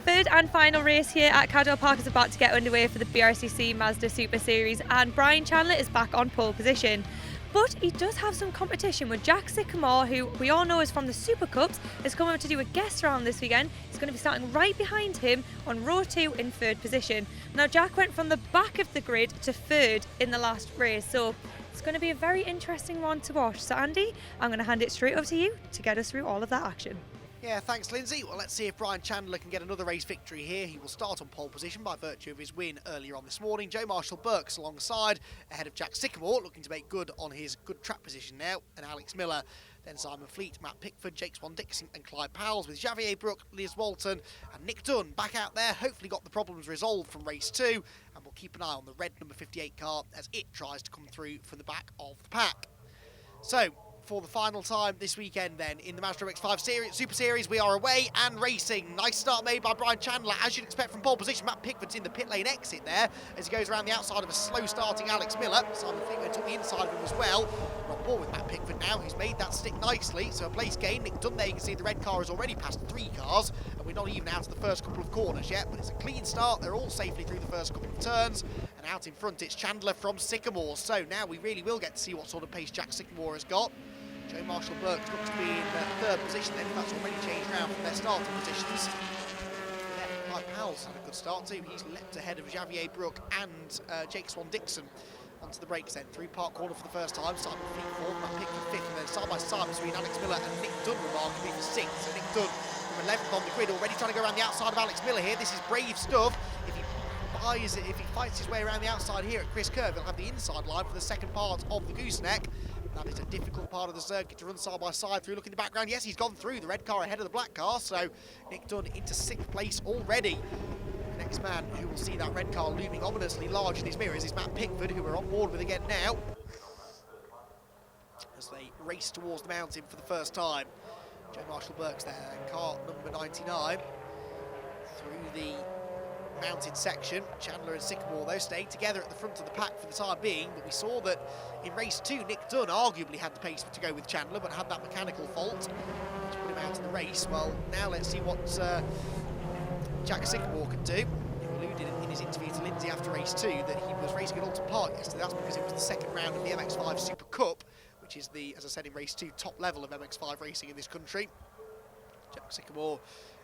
Third and final race here at Cadwell Park is about to get underway for the BRSCC Mazda Super Series, and Brian Chandler is back on pole position. But he does have some competition with Jack Sycamore, who we all know is from the Super Cups, is coming to do a guest round this weekend. He's going to be starting right behind him on row 2 in third position. Now Jack went from the back of the grid to third in the last race, so it's going to be a very interesting one to watch. So Andy, I'm going to hand it straight over to you to get us through all of that action. Yeah, thanks Lindsay. Well, let's see if Brian Chandler can get another race victory here. He will start on pole position by virtue of his win earlier on this morning. Joe Marshall-Burks alongside, ahead of Jack Sycamore, looking to make good on his good track position now, and Alex Miller. Then Simon Fleet, Matt Pickford, Jake Swan-Dixon and Clyde Powells, with Xavier Brook, Liz Walton and Nick Dunn back out there. Hopefully got the problems resolved from race 2, and we'll keep an eye on the red number 58 car as it tries to come through from the back of the pack. So, for the final time this weekend then in the Mazda MX-5 Super Series, we are away and racing. Nice start made by Brian Chandler, as you'd expect from pole position. Matt Pickford's in the pit lane exit there as he goes around the outside of a slow starting Alex Miller. Simon Fleet went on the inside of him as well. We're on board with Matt Pickford now, who's made that stick nicely, so a place gain. Nick Dunn there, you can see the red car has already passed 3 cars, and we're not even out of the first couple of corners yet, but it's a clean start. They're all safely through the first couple of turns, and out in front it's Chandler from Sycamore. So now we really will get to see what sort of pace Jack Sycamore has got. Joe Marshall-Burks looks to be in third position then, that's already changed around from their starting positions. Yeah, Clyde Powell's had a good start too. He's leapt ahead of Xavier Brook and Jake Swan-Dixon onto the brakes then. Through Park Corner for the first time, Simon Fleet fourth, Matt Pickford fifth, and then side by side between Alex Miller and Nick Dunn remarkably for sixth. So Nick Dunn from 11th on the grid, already trying to go around the outside of Alex Miller here. This is brave stuff. If he fights his way around the outside here at Chris Curve, he'll have the inside line for the second part of the gooseneck. That is a difficult part of the circuit to run side by side through. Look in the background, yes, he's gone through the red car ahead of the black car, so Nick Dunn into 6th place already. The next man who will see that red car looming ominously large in his mirrors is Matt Pickford, who we're on board with again now, as they race towards the mountain for the first time. Joe Marshall-Burks there, car number 99, through the mounted section. Chandler and Sycamore though stayed together at the front of the pack for the time being, but we saw that in race 2 Nick Dunn arguably had the pace to go with Chandler, but had that mechanical fault to put him out of the race. Well, now let's see what Jack Sycamore can do. He alluded in his interview to Lyndsay after race 2 that he was racing at Alton Park yesterday. That's because it was the second round of the MX-5 Super Cup, which is the, as I said in race 2, top level of MX-5 racing in this country. Jack Sycamore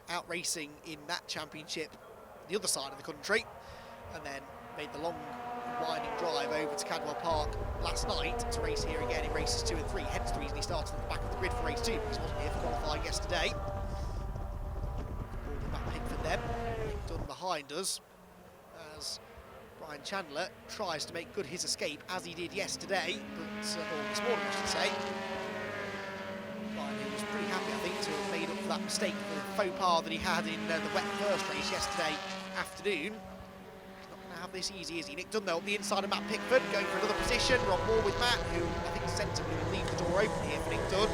out racing in that championship the other side of the country, and then made the long winding drive over to Cadwell Park last night to race here again in races 2 and 3, hence the reason he started at the back of the grid for race 2, because he wasn't here for qualifying yesterday. Matt Pickford then, Nick Dunn behind us, as Brian Chandler tries to make good his escape, as he did yesterday, but, or this morning I should say. Brian was pretty happy, I think, to have made up for that mistake, the faux pas that he had in the wet first race yesterday afternoon. He's not going to have this easy, is he? Nick Dunn though, up the inside of Matt Pickford, going for another position. We're on board with Matt, who I think sensibly will leave the door open here for Nick Dunn.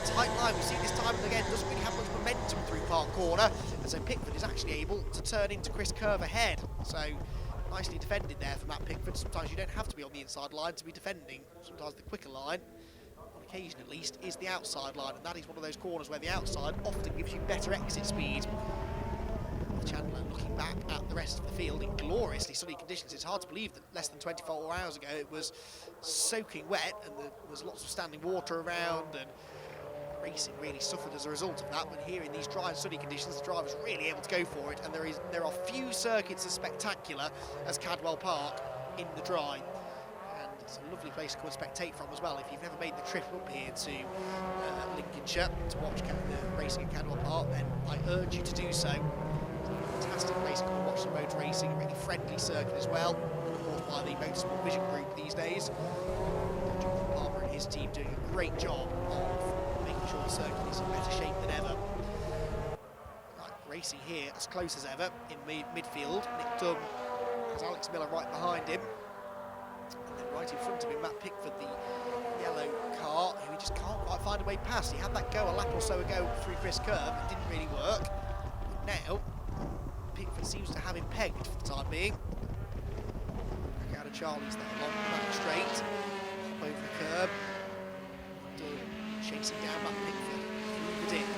Tight line, we see this time and again, doesn't really have much momentum through Park Corner, and so Pickford is actually able to turn into Chris Curve ahead. So nicely defended there for Matt Pickford. Sometimes you don't have to be on the inside line to be defending. Sometimes the quicker line, on occasion at least, is the outside line, and that is one of those corners where the outside often gives you better exit speed. Chandler looking back at the rest of the field in gloriously sunny conditions. It's hard to believe that less than 24 hours ago it was soaking wet and there was lots of standing water around, and racing really suffered as a result of that. But here in these dry and sunny conditions, the driver's really able to go for it, and there are few circuits as spectacular as Cadwell Park in the dry. And it's a lovely place to come and spectate from as well. If you've never made the trip up here to Lincolnshire to watch racing at Cadwell Park, then I urge you to do so. Fantastic place to come and watch some motor racing, a really friendly circuit as well, and of course by the Motorsport Vision Group these days. Jonathan Palmer and his team doing a great job of making sure the circuit is in better shape than ever. Right, racing here as close as ever in midfield. Nick Dunn has Alex Miller right behind him, and then right in front of him Matt Pickford, the yellow car, who he just can't quite find a way past. He had that go a lap or so ago through Chris Curve, it didn't really work, but now Pickford seems to have him pegged for the time being. Back out of Charlie's there, long back straight, up over the curb. Dunn chasing down Matt Pickford through the dip,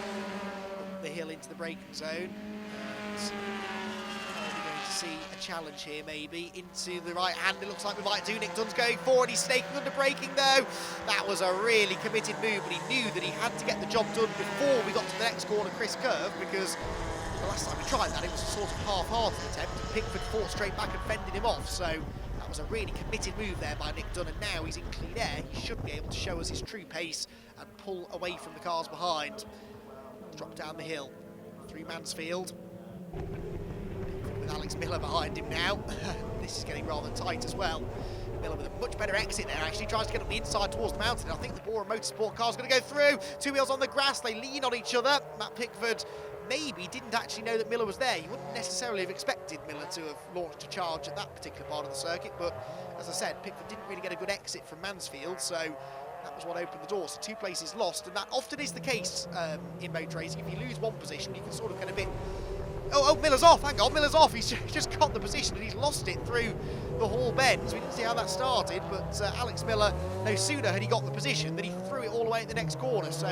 up the hill into the braking zone. And are we going to see a challenge here, maybe, into the right hand? It looks like we might do. Nick Dunn's going forward, he's snaking under braking though. That was a really committed move, but he knew that he had to get the job done before we got to the next corner, Chris Curve, because the last time we tried that, it was a sort of half-hearted attempt, and Pickford fought straight back and fended him off, so that was a really committed move there by Nick Dunn, and now he's in clean air. He should be able to show us his true pace and pull away from the cars behind. Drop down the hill through Mansfield with Alex Miller behind him now. This is getting rather tight as well. Miller with a much better exit there, actually tries to get up the inside towards the mountain. I think the Bora Motorsport car is going to go through. Two wheels on the grass, they lean on each other. Matt Pickford maybe didn't actually know that Miller was there. You wouldn't necessarily have expected Miller to have launched a charge at that particular part of the circuit, but as I said, Pickford didn't really get a good exit from Mansfield, so that was what opened the door. So 2 places lost, and that often is the case in motor racing. If you lose one position, you can sort of get a bit... Oh, Miller's off, hang on, Miller's off. He's just got the position and he's lost it through the Hall bends. We didn't see how that started, but Alex Miller, no sooner had he got the position than he threw it all the way at the next corner. So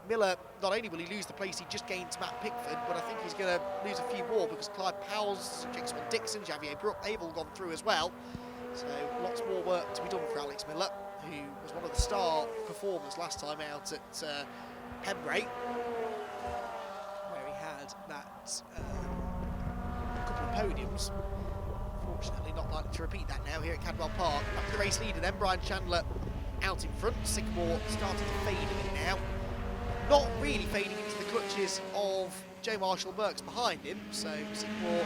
Miller, not only will he lose the place he just gained to Matt Pickford, but I think he's going to lose a few more because Clive Powell's, Jackson Dixon, Javier Brook, they've all gone through as well. So lots more work to be done for Alex Miller, who was one of the star performers last time out at Pembrey, where he had that couple of podiums. Fortunately not likely to repeat that now here at Cadwell Park. Back to the race leader then, Brian Chandler out in front. Sycamore starting to fade a bit now. Not really fading into the clutches of Joe Marshall-Burks behind him, so Sycamore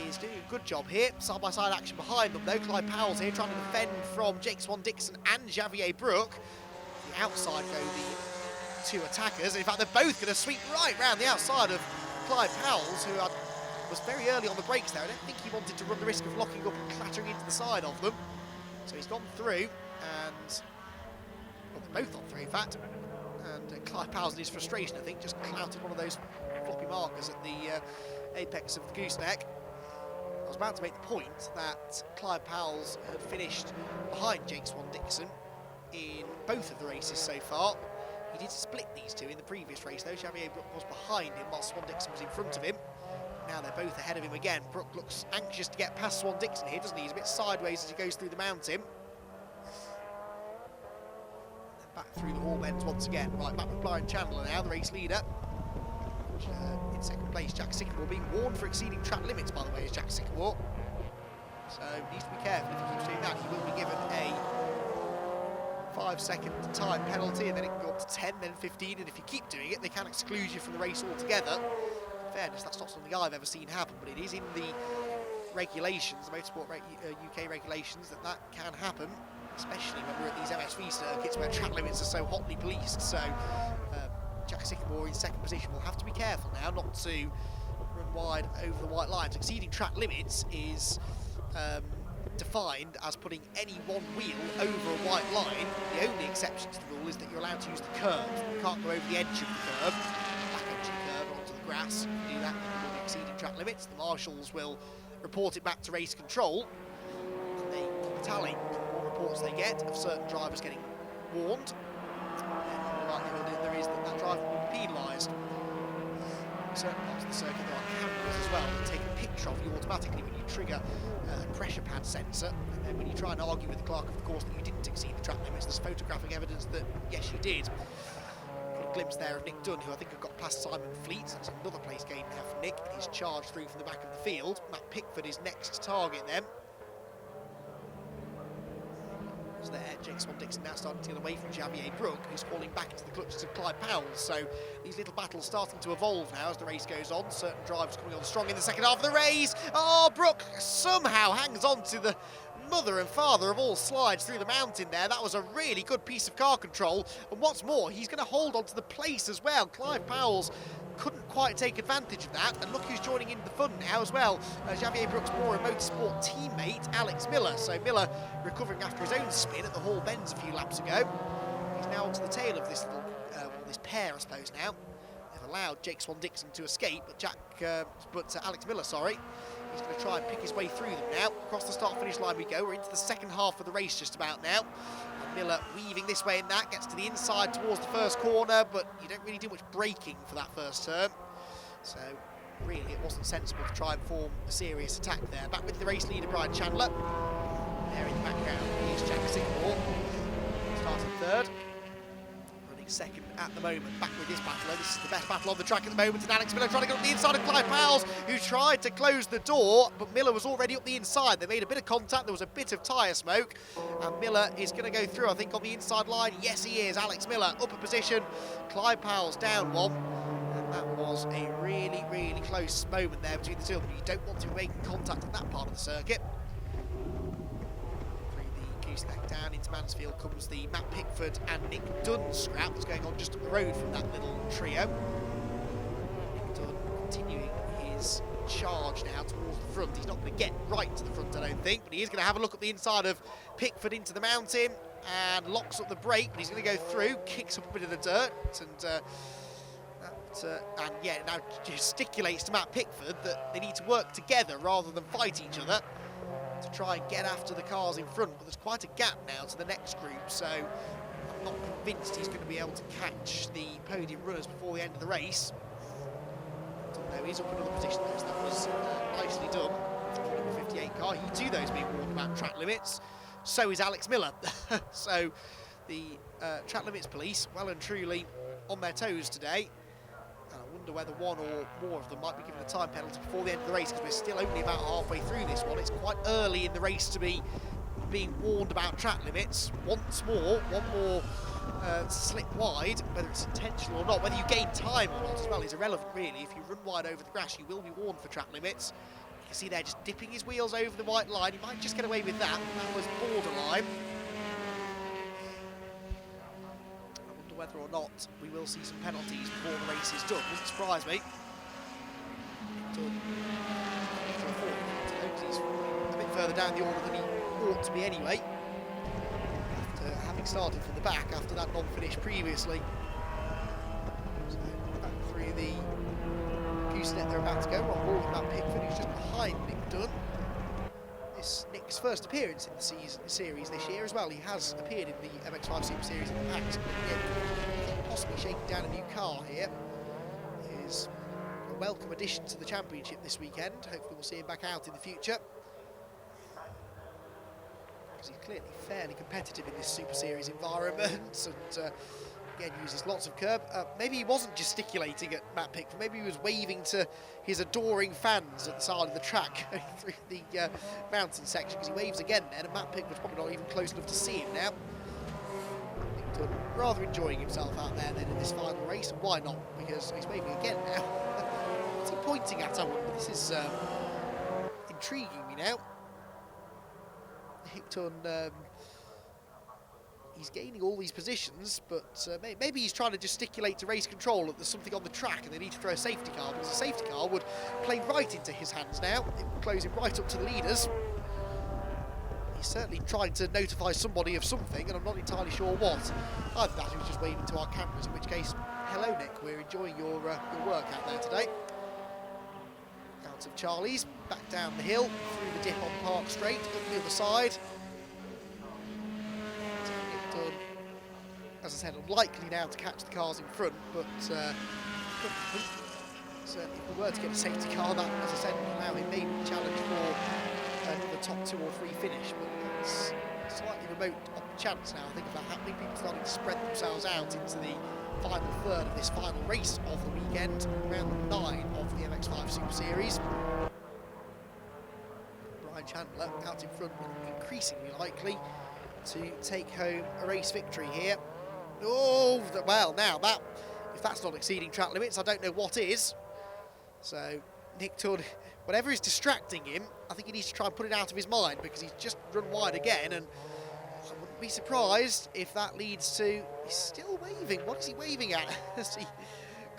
is doing a good job here. Side-by-side action behind them though. Clive Powell's here trying to defend from Jake Swan-Dixon and Javier Brook. The outside go the 2 attackers. In fact, they're both going to sweep right round the outside of Clive Powell's, who was very early on the brakes there. I don't think he wanted to run the risk of locking up and clattering into the side of them. So he's gone through, and well, they're both gone through, in fact. And Clive Powell's in his frustration, I think, just clouted one of those floppy markers at the apex of the gooseneck. I was about to make the point that Clive Powell's had finished behind Jake Swan-Dixon in both of the races so far. He did split these two in the previous race though. Javier Brook was behind him while Swan-Dixon was in front of him. Now they're both ahead of him again. Brook looks anxious to get past Swan-Dixon here, doesn't he? He's a bit sideways as he goes through the mountain. Back through the Hall bends once again. Right, back with Brian Chandler now, the race leader. In second place, Jack Sycamore, being warned for exceeding track limits, by the way, is Jack Sycamore. So needs to be careful. If he keeps doing that, he will be given a 5-second time penalty, and then it can go up to 10, then 15, and if you keep doing it, they can exclude you from the race altogether. In fairness, that's not something I've ever seen happen, but it is in the regulations, the Motorsport UK regulations, that can happen, especially when we're at these MX-5 circuits where track limits are so hotly policed. So Jack Sycamore in second position will have to be careful now not to run wide over the white lines. Exceeding track limits is defined as putting any one wheel over a white line. The only exception to the rule is that you're allowed to use the curb. You can't go over the edge of the curb, back edge of the curb onto the grass. If you do that, you'll be exceeding track limits. The marshals will report it back to race control, and they keep a tally. The more reports they get of certain drivers getting warned, the more likelihood there is that that driver will be penalised. In certain parts of the circuit there are cameras as well that take a picture of you automatically when you trigger a pressure pad sensor, and then when you try and argue with the clerk of the course that you didn't exceed the track limits, there's photographic evidence that yes you did. Got a glimpse there of Nick Dunn, who I think have got past Simon Fleet. That's another place gain now for Nick, and he's charged through from the back of the field. Matt Pickford is next target then. There, Jake Swan-Dixon now starting to get away from Javier Brook, who's falling back into the clutches of Clive Powell. So these little battles starting to evolve now as the race goes on. Certain drivers coming on strong in the second half of the race. Oh, Brook somehow hangs on to the mother and father of all slides through the mountain there. That was a really good piece of car control. And what's more, he's going to hold on to the place as well. Clive Powell's couldn't quite take advantage of that, and look who's joining in the fun now as well. Javier Brook's Bora Motorsport teammate Alex Miller. So Miller recovering after his own spin at the Hall bends a few laps ago. He's now onto the tail of this little, this pair I suppose now. They've allowed Jake Swan-Dixon to escape, but Alex Miller, sorry. He's going to try and pick his way through them now. Across the start-finish line we go. We're into the second half of the race just about now. And Miller weaving this way and that, gets to the inside towards the first corner, but you don't really do much braking for that first turn. So really it wasn't sensible to try and form a serious attack there. Back with the race leader, Brian Chandler. There in the background is Jack Sycamore, starting third. Running second at the moment, back with his battler. This is the best battle on the track at the moment, and Alex Miller trying to get up the inside of Clive Powles, who tried to close the door, but Miller was already up the inside. They made a bit of contact, there was a bit of tyre smoke, and Miller is going to go through, I think, on the inside line. Yes, he is. Alex Miller up a position, Clive Powles down one. That was a really, really close moment there between the two of them. You don't want to be making contact in that part of the circuit. Through the gooseneck down into Mansfield comes the Matt Pickford and Nick Dunn scrap that's going on just up the road from that little trio. Nick Dunn continuing his charge now towards the front. He's not going to get right to the front, I don't think, but he is going to have a look at the inside of Pickford into the mountain and locks up the brake, but he's going to go through, kicks up a bit of the dirt, and yeah, now gesticulates to Matt Pickford that they need to work together rather than fight each other to try and get after the cars in front. But there's quite a gap now to the next group, so I'm not convinced he's going to be able to catch the podium runners before the end of the race. No, he's up another position there, so that was nicely done. Number 58 car, he too though is being warned about track limits. So is Alex Miller. So the track limits police, well and truly on their toes today. And I wonder whether one or more of them might be given a time penalty before the end of the race, because we're still only about halfway through this one. It's quite early in the race to be being warned about track limits. Once more, one more slip wide, whether it's intentional or not, whether you gain time or not as well is irrelevant really. If you run wide over the grass, you will be warned for track limits. You can see there just dipping his wheels over the white line. He might just get away with that. That was borderline. Whether or not we will see some penalties before the race is done doesn't surprise me. He's a bit further down the order than he ought to be anyway, after having started from the back after that non-finish previously. So back through the gooseneck they're about to go. We're on board with Matt Pickford, who's just behind Nick Dunn. It's Nick's first appearance in the series this year as well. He has appeared in the MX-5 Super Series in the past, but again, possibly shaking down a new car here. Is a welcome addition to the championship this weekend. Hopefully we'll see him back out in the future, because he's clearly fairly competitive in this Super Series environment, and again uses lots of curb. Maybe he wasn't gesticulating at Matt Pickford, maybe he was waving to his adoring fans at the side of the track going through the mountain section, because he waves again then, and Matt Pickford's probably not even close enough to see him now. Rather enjoying himself out there then in this final race, and why not, because he's waving again now. What's he pointing at, I wonder? This is intriguing me now. Hickton, he's gaining all these positions, but maybe he's trying to gesticulate to race control that there's something on the track and they need to throw a safety car, because a safety car would play right into his hands now. It would close him right up to the leaders. He's certainly trying to notify somebody of something, and I'm not entirely sure what. Either that, he was just waving to our cameras, in which case, hello Nick, we're enjoying your work out there today. Out of Charlie's, back down the hill, through the dip on Park Straight, up the other side. As I said, unlikely now to catch the cars in front, but certainly if we were to get a safety car, that, as I said, would allow him maybe to challenge for the top 2 or 3 finish, but it's a slightly remote chance now, I think, of that happening. People starting to spread themselves out into the final third of this final race of the weekend, round 9 of the MX-5 Super Series. Brian Chandler out in front, increasingly likely to take home a race victory here. Oh, well, now that, if that's not exceeding track limits, I don't know what is. So Nick Dunn, whatever is distracting him, I think he needs to try and put it out of his mind, because he's just run wide again, and I wouldn't be surprised if that leads to... He's still waving. What is he waving at as he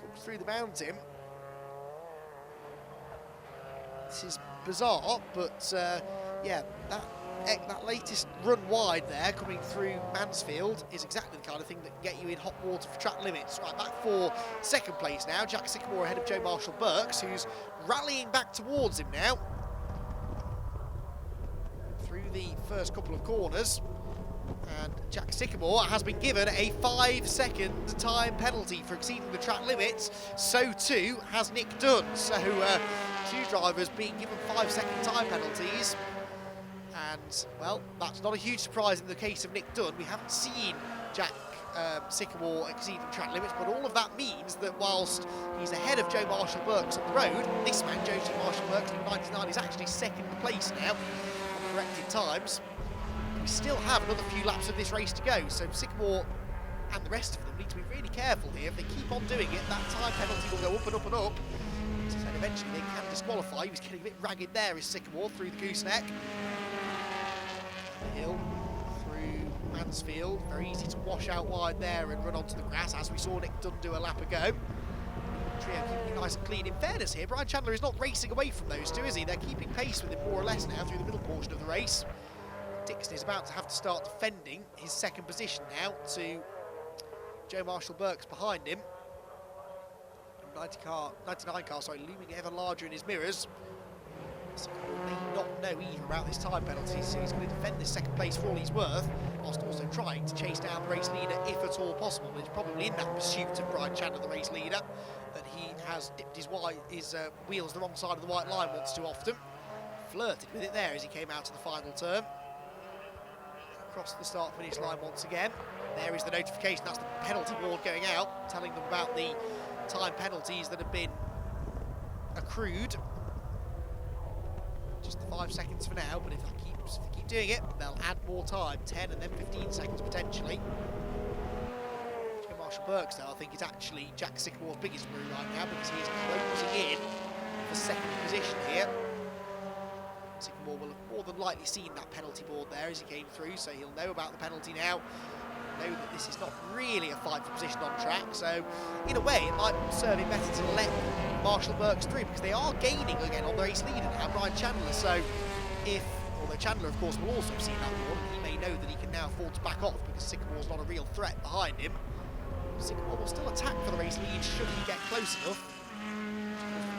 comes through the mountain? This is bizarre, but yeah, that latest run wide there coming through Mansfield is exactly the kind of thing that can get you in hot water for track limits. Right, back for second place now. Jack Sycamore ahead of Joe Marshall-Burks, who's rallying back towards him now. Through the first couple of corners. And Jack Sycamore has been given a 5-second time penalty for exceeding the track limits. So too has Nick Dunn. So two drivers being given 5-second time penalties. And, well, that's not a huge surprise in the case of Nick Dunn. We haven't seen Jack Sycamore exceeding track limits, but all of that means that whilst he's ahead of Joe Marshall-Burks on the road, this man, Joe Marshall-Burks, in 99, is actually second place now on corrected times. We still have another few laps of this race to go, so Sycamore and the rest of them need to be really careful here. If they keep on doing it, that time penalty will go up and up and up. So then eventually they can disqualify. He was getting a bit ragged there, is Sycamore, through the gooseneck. The hill through Mansfield. Very easy to wash out wide there and run onto the grass, as we saw Nick Dunn do a lap ago. Trio keeping it nice and clean. In fairness here, Brian Chandler is not racing away from those two, is he? They're keeping pace with him more or less now through the middle portion of the race. Dixon is about to have to start defending his second position now to Joe Marshall-Burks behind him. 99 car, looming ever larger in his mirrors. Sycamore may not know either about this time penalty, so he's going to defend this second place for all he's worth, whilst also trying to chase down the race leader if at all possible. It's probably in that pursuit of Brian Chandler, the race leader, that he has dipped his wheels the wrong side of the white line once too often. Flirted with it there as he came out to the final turn. Across the start-finish line once again. There is the notification, that's the penalty board going out, telling them about the time penalties that have been accrued. Just the 5 seconds for now, but if they keep doing it, they'll add more time, 10 and then 15 seconds potentially. Joe Marshall-Burks, though, I think is actually Jack Sycamore's biggest worry right now, because he is closing in for second position here. Sycamore will have more than likely seen that penalty board there as he came through, so he'll know about the penalty now. Know that this is not really a fight for position on track, so in a way it might serve him better to let Marshall-Burks through, because they are gaining again on the race leader now, Brian Chandler. So although Chandler of course will also see that board, and he may know that he can now afford to back off because Sycamore's not a real threat behind him. Sycamore will still attack for the race lead should he get close enough.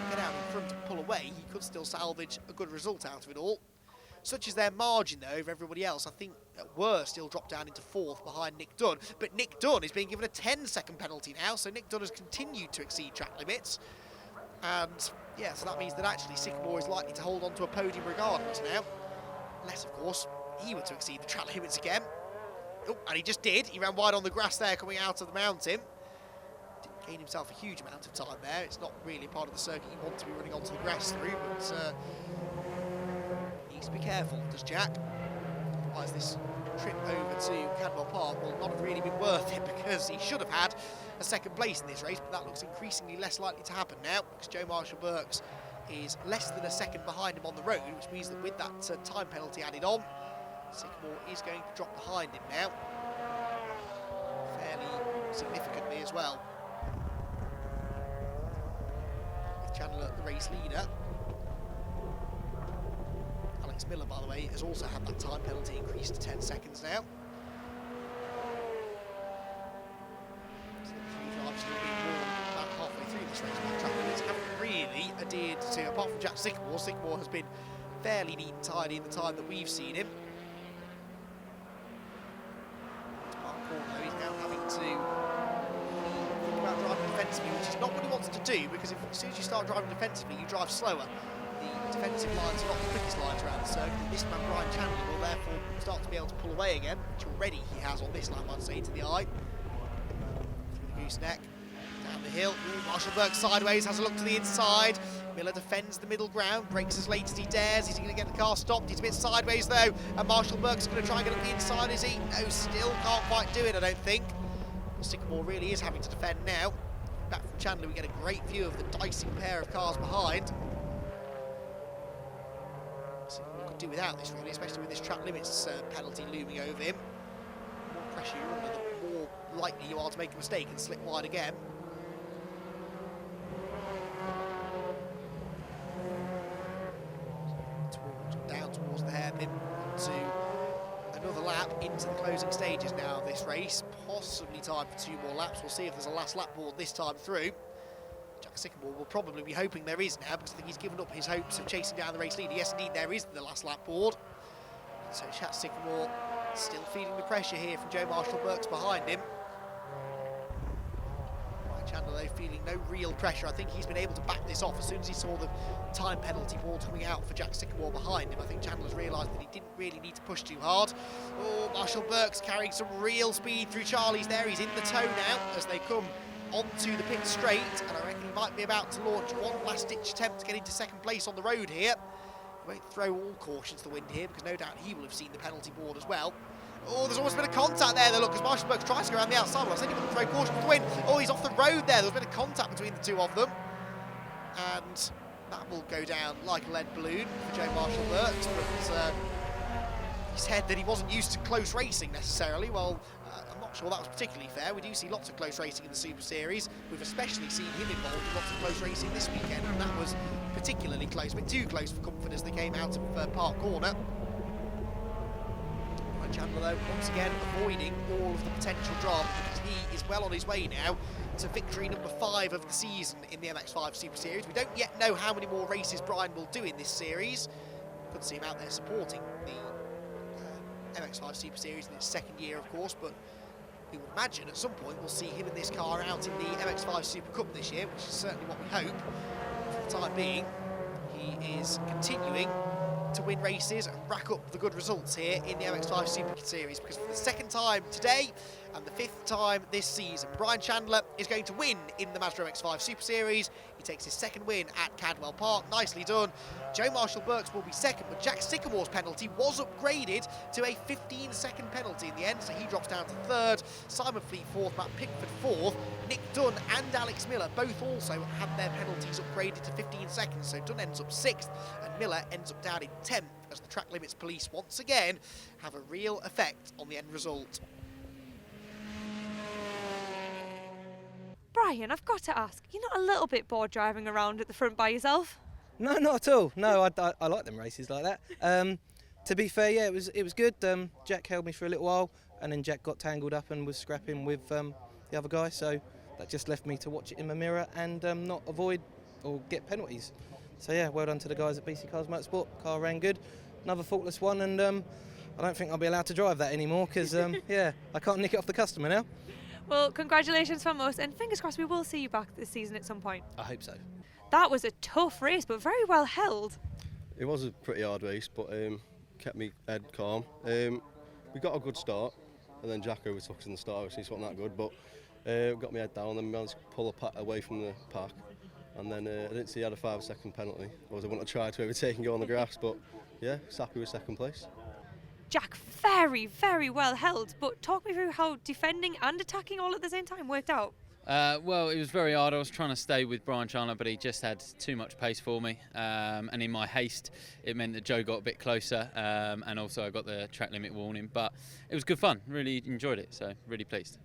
Get out in front and pull away, he could still salvage a good result out of it all. Such is their margin, though, over everybody else. I think Worst still dropped down into fourth behind Nick Dunn, but Nick Dunn is being given a 10-second penalty now, so Nick Dunn has continued to exceed track limits. And, yeah, so that means that actually Sycamore is likely to hold on to a podium regardless now. Unless, of course, he were to exceed the track limits again. Oh, and he just did. He ran wide on the grass there coming out of the mountain. Didn't gain himself a huge amount of time there. It's not really part of the circuit you want to be running onto the grass through, but needs to be careful, does Jack. Otherwise this trip over to Cadwell Park will not have really been worth it, because he should have had a second place in this race, but that looks increasingly less likely to happen now, because Joe Marshall-Burks is less than a second behind him on the road, which means that with that time penalty added on, Sycamore is going to drop behind him now, fairly significantly as well. With Chandler the race leader. Alex Miller, by the way, has also had that time penalty increased to 10 seconds now. So the three drivers still being warned about halfway through this race by track limits haven't really adhered to, apart from Jack Sycamore. Sycamore has been fairly neat and tidy in the time that we've seen him. Mark Cornlow is now having to think about driving defensively, which is not what he wants to do, because as soon as you start driving defensively, you drive slower. The defensive lines are not the quickest lines around the circuit. This man, Brian Chandler, will therefore start to be able to pull away again, which already he has on this lap, I'd say, to the eye. Through the gooseneck, down the hill. Marshall-Burks sideways, has a look to the inside. Miller defends the middle ground, brakes as late as he dares. Is he going to get the car stopped? He's a bit sideways though, and Marshall-Burks is going to try and get up the inside, is he? No, still can't quite do it, I don't think. But Sycamore really is having to defend now. Back from Chandler, we get a great view of the dicing pair of cars behind. Sycamore could do without this really, especially with this track limits penalty looming over him. The more pressure you're under, the more likely you are to make a mistake and slip wide again. Down towards the hairpin, to another lap into the closing stages now of this race. Possibly time for 2 more laps. We'll see if there's a last lap board this time through. Jack Sycamore will probably be hoping there is now, because I think he's given up his hopes of chasing down the race leader. Yes, indeed, there is the last lap board. So Jack Sycamore Still feeling the pressure here from Joe Marshall-Burks behind him. Ryan Chandler, though, feeling no real pressure. I think he's been able to back this off as soon as he saw the time penalty board coming out for Jack Sycamore behind him. I think Chandler's realised that he didn't really need to push too hard. Oh, Marshall-Burks carrying some real speed through Charlie's there. He's in the tow now as they come onto the pit straight, and I reckon he might be about to launch one last-ditch attempt to get into second place on the road here. He won't throw all caution to the wind here, because no doubt he will have seen the penalty board as well. Oh, there's almost been a contact there, though, look, as Marshall-Burks tries to go around the outside. Well, I said he wouldn't throw caution to the wind. Oh, he's off the road there. There's been a contact between the two of them. And that will go down like a lead balloon for Joe Marshall-Burks, but he said that he wasn't used to close racing necessarily. Well, I'm not sure that was particularly fair. We do see lots of close racing in the Super Series. We've especially seen him involved in lots of close racing this weekend, and that was particularly close, a bit too close for comfort as they came out of Park Corner. Chandler, though, once again avoiding all of the potential drama, because he is well on his way now to victory number 5 of the season in the MX-5 Super Series. We don't yet know how many more races Brian will do in this series. Could see him out there supporting the MX-5 Super Series in its second year, of course, but we would imagine at some point we'll see him in this car out in the MX-5 Super Cup this year, which is certainly what we hope. For the time being, he is continuing to win races and rack up the good results here in the MX-5 Super Series, because for the second time today and the 5th time this season, Brian Chandler is going to win in the Mazda MX-5 Super Series. He takes his second win at Cadwell Park. Nicely done. Joe Marshall-Burks will be second, but Jack Sycamore's penalty was upgraded to a 15-second penalty in the end, so he drops down to 3rd. Simon Fleet 4th, Matt Pickford 4th. Nick Dunn and Alex Miller both also had their penalties upgraded to 15 seconds, so Dunn ends up 6th and Miller ends up down in 10th, as the track limits police once again have a real effect on the end result. Brian, I've got to ask, you're not a little bit bored driving around at the front by yourself? No, not at all. No, I like them races like that. To be fair, yeah, it was good. Jack held me for a little while, and then Jack got tangled up and was scrapping with the other guy, so that just left me to watch it in my mirror and not avoid or get penalties. So yeah, well done to the guys at BC Cars Motorsport. Car ran good, another faultless one, and I don't think I'll be allowed to drive that anymore because yeah, I can't nick it off the customer now. Well, congratulations from us, and fingers crossed we will see you back this season at some point. I hope so. That was a tough race, but very well held. It was a pretty hard race, but kept me head calm. We got a good start, and then Jack overtook us in the start, which wasn't that good, but got my head down and managed to pull a pat away from the pack. And then I didn't see he had a 5-second penalty. I wouldn't have tried to overtake and go on the grass, but yeah, happy with second place. Jack, very, very well held, but talk me through how defending and attacking all at the same time worked out. Well, it was very hard. I was trying to stay with Brian Chandler, but he just had too much pace for me. And in my haste, it meant that Joe got a bit closer, and also I got the track limit warning. But it was good fun. Really enjoyed it, so really pleased.